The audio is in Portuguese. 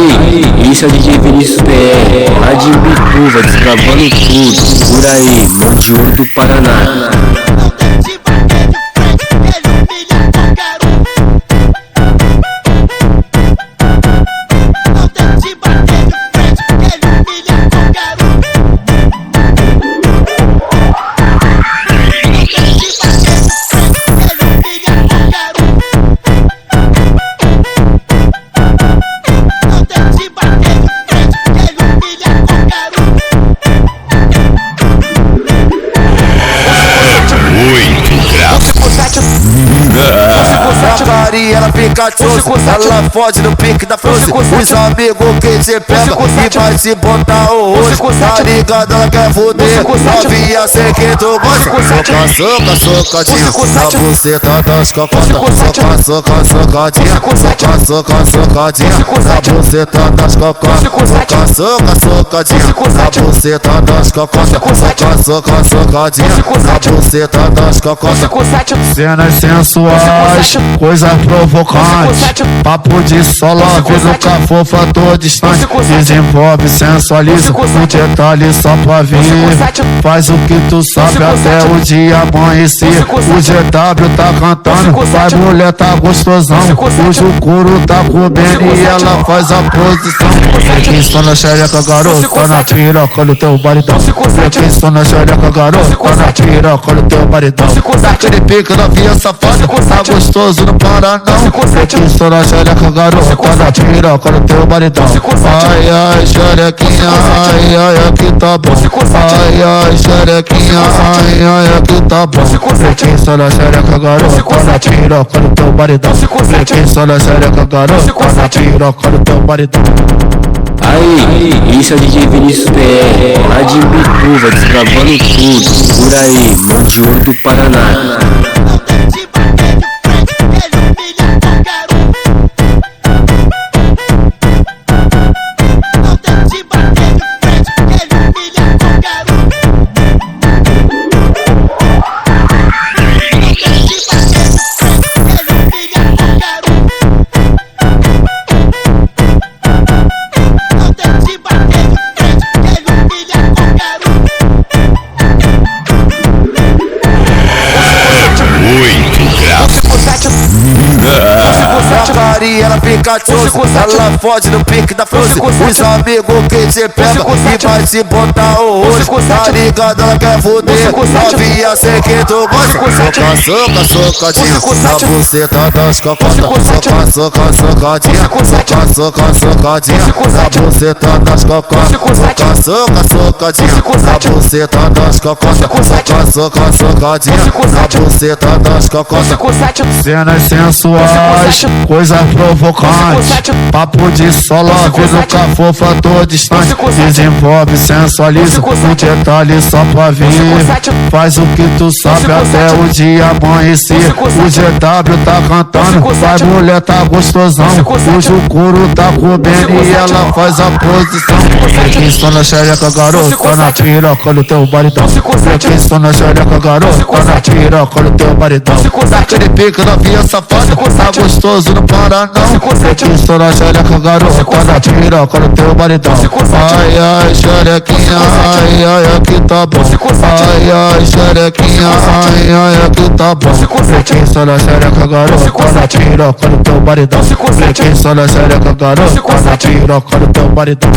Aí, isso é DJ Vinícius PR, lá de Imbituva, descravando tudo, por aí, Monte Ouro do Paraná. Ela fica tchoso, ela fode no pique da Frozen. Os amigos que te pega e vai te botar o rosto. Tá ligado, ela quer foder, novinha sei que tu gosta. Soca, socadinha, na buceta das cocotas. Soca, socadinha, soca, socadinha, na buceta das cocotas. Soca, socadinha, na buceta das cocotas. Soca, socadinha, na buceta das cocotas. Cenas sensuais, coisa provocante, papo de solo, vida fofa, tô distante. Desenvolve, sensualiza, um detalhe só pra vir. Faz o que tu sabe até o dia amanhecer. O GW tá cantando, vai mulher tá gostosão. O Jucuru tá comendo e ela faz a posição. Isso na xereca, garota, na piroca no teu baridão. Isso na xereca, garota, na piroca no teu baridão. Aquele pique da via safada, tá gostoso, não para não. Isso na xereca, garota, na piroca no teu baridão. Ai, ai, xerequinha, ai, ai, aqui tá bom. Ai, ai, xerequinha, ai, ai, aqui tá bom. Isso na xereca, garota, na piroca no teu baridão. Isso na xereca, garota, na piroca no teu baridão. Aí, isso é DJ Vinícius PR, lá de Imbituva, descravando tudo, por aí, Monte Ouro do Paraná. Ela fica tchoso, ela fode no pique da Frozen. Os amigos que te pega e vai te botar o rosto. Tá ligado, ela quer foder, novinha sei que tu gosta. Soca, socadinha, na buceta das cocotas. Soca, socadinha, soca, socadinha, na buceta das cocotas. Soca, socadinha, na buceta das cocotas. Soca, socadinha, na buceta das cocotas. Cenas sensuais, coisa provocante, papo de solo, vida fofa, tô distante. Desenvolve, sensualiza, um detalhe só pra vir. Faz o que tu sabe até o dia amanhecer. O GW tá cantando, vai mulher tá gostosão. O Jucuru tá comendo e ela faz a posição. Isso na xereca, garota, na piroca no teu baridão. Isso na xereca, garota, na piroca no teu baridão. Aquele pique da via safada, tá gostoso, não para não. Isso na xereca, garota, na piroca no teu baridão. Ai, ai, xerequinha, ai, ai, aqui tá bom. Ai, ai, xerequinha, ai, ai, aqui tá bom. Isso na xereca, garota, na piroca no teu baridão. Isso na xereca, garota, na piroca no teu baridão.